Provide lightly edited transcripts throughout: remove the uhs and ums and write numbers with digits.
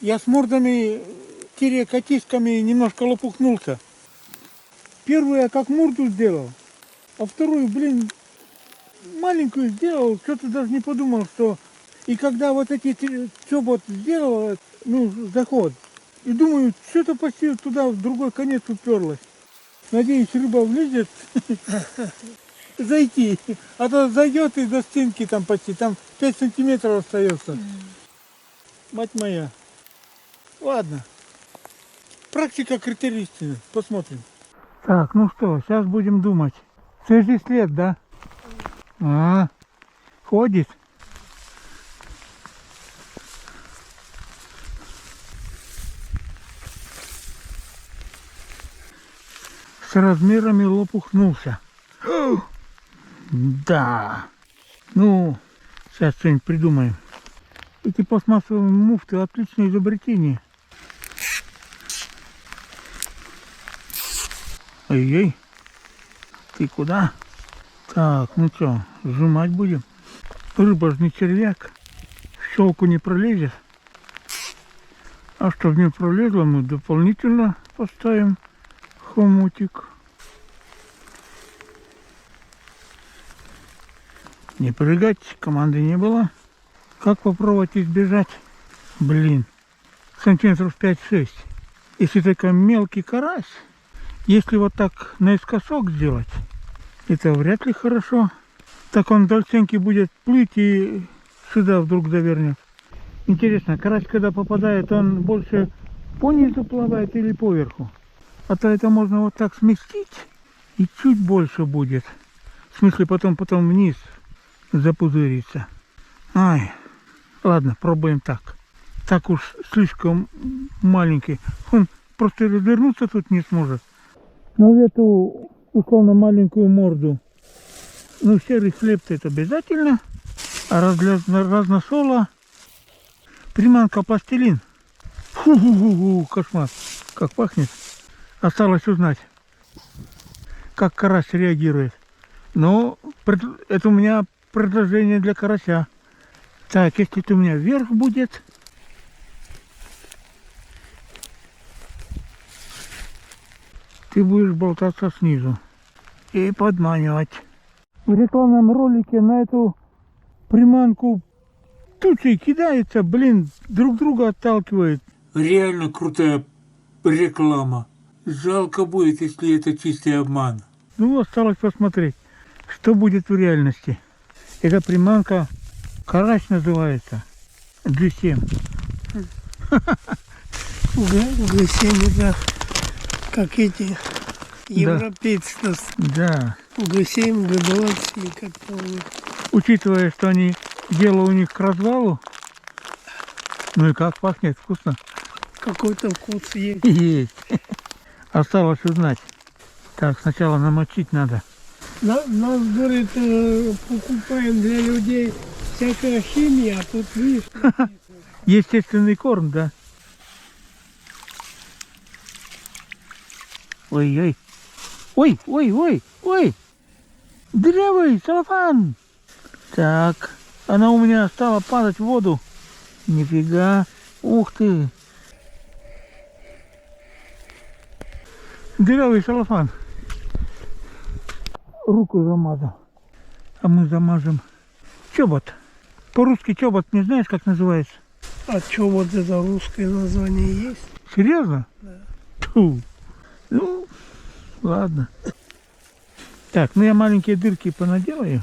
Я с мордами, котисками немножко лопухнулся. Первую я как морду сделал, а вторую, маленькую сделал, что-то даже не подумал, что... И когда вот эти чобот сделал, заход, и думаю, что-то почти туда в другой конец уперлось. Надеюсь, рыба влезет зайти, а то зайдет и до стенки там почти, там 5 сантиметров остается. Мать моя. Ладно. Практика критерий истины. Посмотрим. Так, ну что, сейчас будем думать. Свежий след, да? Ходит. С размерами лопухнулся. Да. Ну, сейчас что-нибудь придумаем. Эти пластмассовые муфты отличное изобретение. Ой-ой. Ты куда? Так, ну что, сжимать будем. Рыба же не червяк. В щелку не пролезет. А чтобы не пролезло, мы дополнительно поставим хомутик. Не прыгать, команды не было. Как попробовать избежать? Сантиметров 5-6. Если такой мелкий карась, если вот так наискосок сделать, это вряд ли хорошо. Так он до стенки будет плыть и сюда вдруг завернет. Интересно, карась, когда попадает, он больше по низу плавает или поверху? А то это можно вот так сместить, и чуть больше будет. В смысле, потом вниз запузырится. Ай, ладно, пробуем так. Так уж слишком маленький. Он просто развернуться тут не сможет. Но в эту условно маленькую морду, серый хлеб-то это обязательно. А раз для разносола приманка пластилин. Фу-фу-фу, кошмар. Как пахнет. Осталось узнать, как карась реагирует. Но это у меня предложение для карася. Так, если это у меня вверх будет, ты будешь болтаться снизу и подманивать. В рекламном ролике на эту приманку тучи кидается, друг друга отталкивает. Реально крутая реклама. Жалко будет, если это чистый обман. Ну, осталось посмотреть, что будет в реальности. Эта приманка карась называется. G7. G7 это как эти европейцы. Да. G7, G20 и как-то у них. Учитывая, что дело у них к развалу. Ну и как пахнет, вкусно? Какой-то вкус есть. Есть. Осталось узнать. Так, сначала намочить надо. Нас, говорит, покупаем для людей всякая химия, а тут видишь. Естественный корм, да? Ой-ой. Ой. Дырявый целлофан. Так, она у меня стала падать в воду. Нифига. Ух ты. Дырявый целлофан. Руку замазал. А мы замажем чобот. По-русски чобот не знаешь, как называется? А что вот это русское название есть? Серьезно? Да. Тьфу. Ну, ладно. Так, я маленькие дырки понаделаю.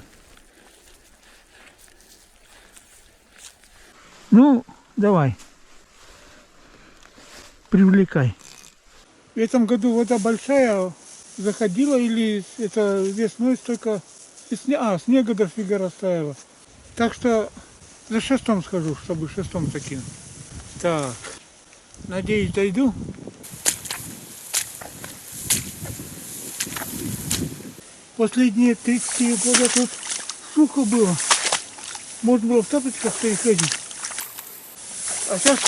Ну, давай. Привлекай. В этом году вода большая заходила или это весной столько... снега дофига растаяло. Так что за шестом схожу, чтобы шестом закинуть. Так, надеюсь, дойду. Последние 34 года тут сухо было. Можно было в тапочках переходить. А сейчас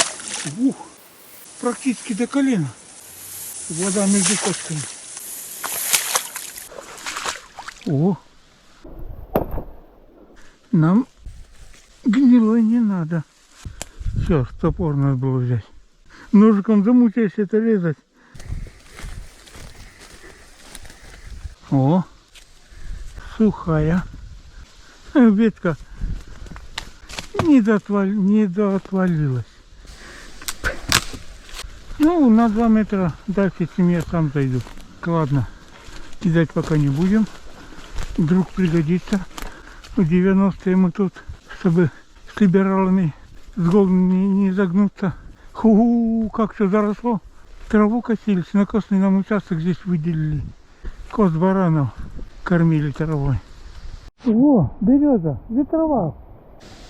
практически до колена. Вода между кочками. О! Нам гнилой не надо. Все, топор надо было взять. Ножиком замучаешься это резать. О, сухая. Ветка не доотвалилась. Ну, на 2 метра дальше, чем я сам зайду. Ладно, кидать пока не будем. Вдруг пригодится. В 90-е мы тут, чтобы с либералами с голыми не загнуться. Как все заросло. Траву косили, сенокосный нам участок здесь выделили. Коз баранов кормили травой. О, береза, ветровал.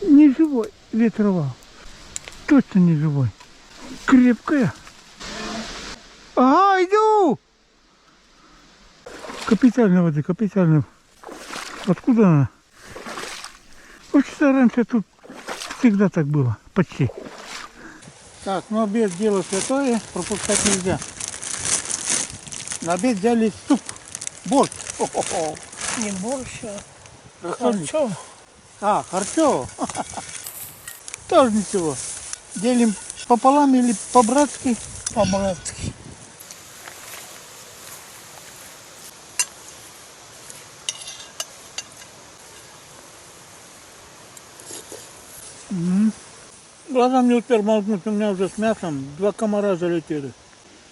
Не живой ветровал. Точно не живой. Крепкая. Ага, иду! Капитально воды, капитально. Откуда она? Вообще раньше тут всегда так было, почти. Так, ну обед дело святое, пропускать нельзя. На обед взяли суп, борщ. Хо-хо-хо. Не больше. Рассольник. Харчо. А, харчо. Тоже ничего. Делим пополам или по-братски. По-братски. Глаза не успел моргнуть, у меня уже с мясом 2 комара залетели.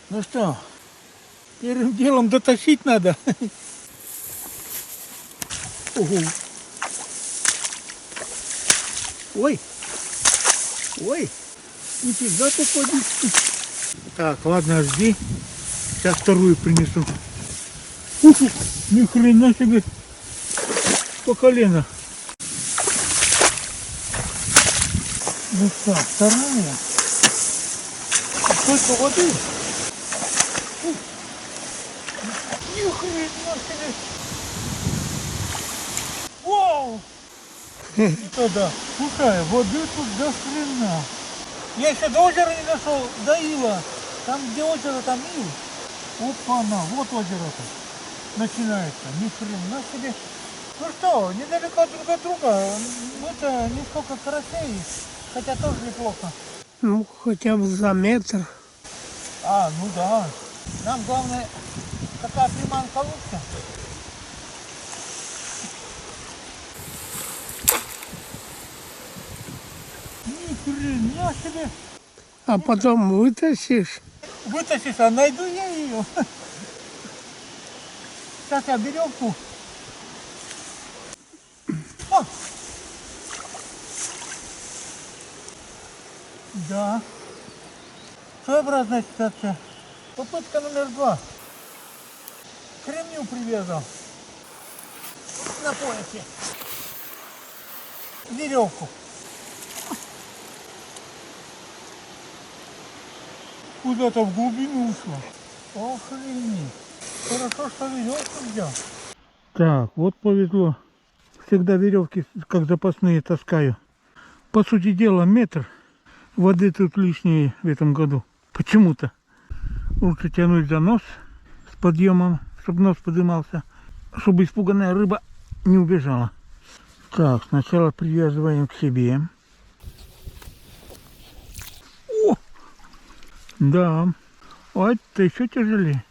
Ну что, первым делом дотащить надо. Ого. Ой, ой, нифига ты поднести. Так, ладно, жди. Сейчас вторую принесу. Уху, ни хрена себе. По колено. Ну что, вторая. Сколько воды? Ни хрена себе. Вау! Это да. Слушай, воды тут до хрена. Я еще до озера не дошел, до ила. Там, где озеро, там ил. Опа-на, вот озеро-то начинается. Ни хрена себе. Ну что, недалеко друг от друга. Это несколько карасей, хотя тоже неплохо. Ну, хотя бы за метр. А, ну да. Нам главное, какая приманка лучше. Ни хрена себе. А потом вытащишь. Вытащишь, а найду я ее. Сейчас я веревку. О! Да. Своеобразная ситуация. Попытка номер 2. К ремню привязал. На поясе. Веревку. Куда-то в глубину ушла. Охренеть. Хорошо, что веревку взял. Так, вот повезло. Всегда веревки как запасные таскаю. По сути дела, метр. Воды тут лишнее в этом году. Почему-то. Лучше тянуть за нос с подъемом, чтобы нос поднимался, чтобы испуганная рыба не убежала. Так, сначала привязываем к себе. О! Да. А это еще тяжелее.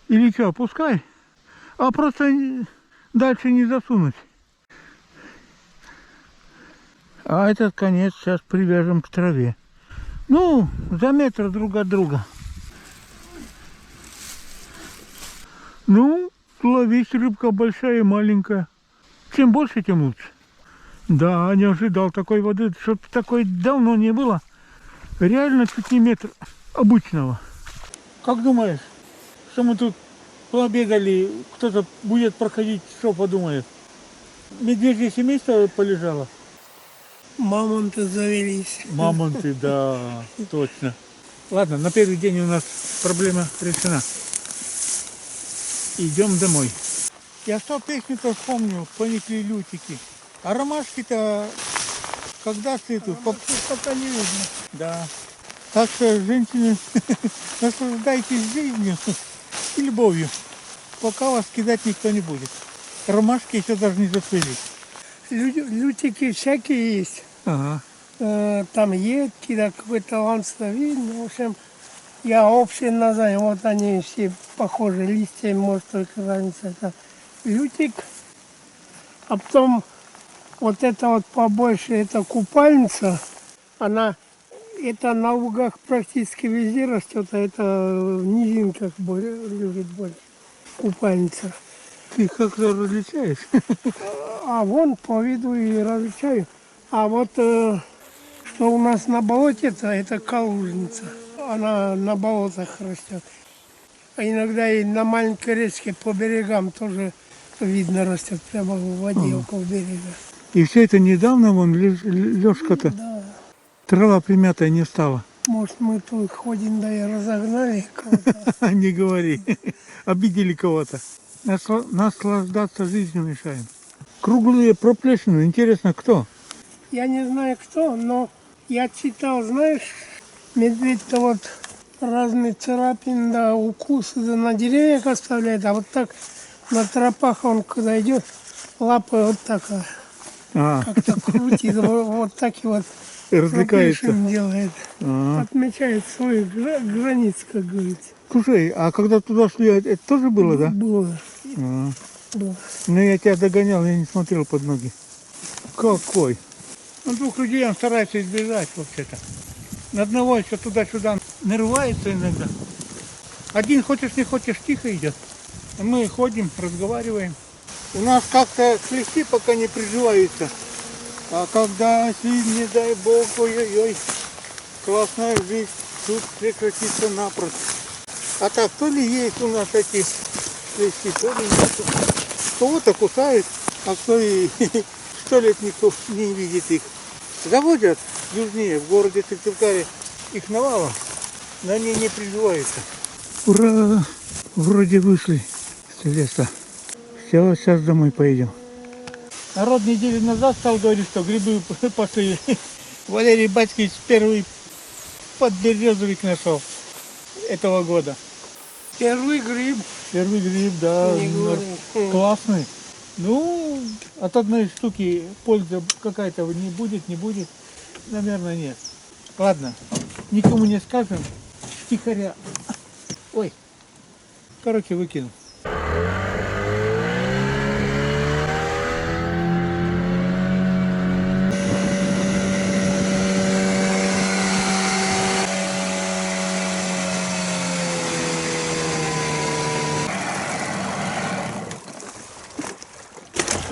Или что, опускай? А просто дальше не засунуть. А этот конец сейчас привяжем к траве. Ну, за метр друг от друга. Ну, ловись, рыбка большая и маленькая. Чем больше, тем лучше. Да, не ожидал такой воды, что такой давно не было. Реально чуть не метр обычного. Как думаешь, что мы тут пообедали, кто-то будет проходить, что подумает? Медвежье семейство полежало? Мамонты завелись. Мамонты, да, точно. Ладно, на первый день у нас проблема решена. Идем домой. Я что песню-то вспомнил, поникли лютики. А ромашки-то когда цветут? Пока не видно. Да. Так что, женщины, наслаждайтесь жизнью и любовью, пока вас кидать никто не будет. Ромашки еще даже не зацвели. Лютики всякие есть. Ага. там едки, да, какое-то ланство видно. В общем, я общее название, вот они все похожи, листья, может, только разница. Это лютик. А потом вот это вот побольше, это купальница. Она, это на лугах практически везде растет, а это в низинках лежит больше. Купальница. Ты их как-то различаешь? А вон по виду и различаю. А вот что у нас на болоте, это калужница. Она на болотах растет. А иногда и на маленькой речке по берегам тоже видно растет прямо в воде около берега. И все это недавно, вон, Лешка-то, Да. трава примятая не стала. Может, мы тут ходим, да и разогнали кого-то. Не говори. Обидели кого-то. Наслаждаться жизнью мешаем. Круглые проплешины. Интересно, кто? Я не знаю кто, но я читал, знаешь, медведь-то вот разные царапины, да, укусы да, на деревьях оставляет, а вот так на тропах он когда идет, лапы вот так как-то крутит, вот так и вот Развлекается. проплешин делает. А. Отмечает свои границы, как говорится. Слушай, а когда туда шли, это тоже было, да? Было. А. Было. Ну, я тебя догонял, я не смотрел под ноги. Какой? Ну, двух людей он старается избежать вообще-то. На одного еще туда-сюда нарывается иногда. Один, хочешь не хочешь, тихо идет. А мы ходим, разговариваем. У нас как-то слегки пока не приживаются. А когда, если, не дай бог, ой-ой-ой, классная жизнь тут прекратится напрочь. А так, то ли есть у нас эти слегки, то ли нету. Кого-то кусают, а кто и 100 лет никто не видит их. Заводят южнее, в городе Сыктывкаре, их навалом, но они не приживаются. Ура! Вроде вышли с леса. Все, сейчас домой поедем. Народ неделю назад стал говорить, что грибы пошли. Валерий Батькович первый подберезовик нашел этого года. Первый гриб. Первый гриб, да, Не говори. классный. Ну, от одной штуки польза какая-то не будет, наверное, нет. Ладно, никому не скажем, тихоря. Ой, короче, выкину.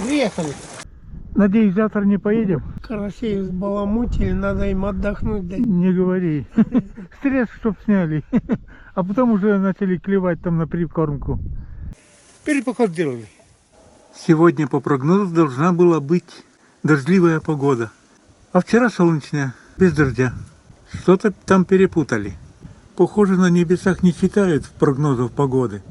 Приехали. Надеюсь, завтра не поедем? Карасей взбаламутили, надо им отдохнуть дать. Не говори. Стресс, чтоб сняли. А потом уже начали клевать там на прикормку. Перепоход сделали. Сегодня по прогнозу должна была быть дождливая погода. А вчера солнечная, без дождя. Что-то там перепутали. Похоже, на небесах не читают прогнозов погоды.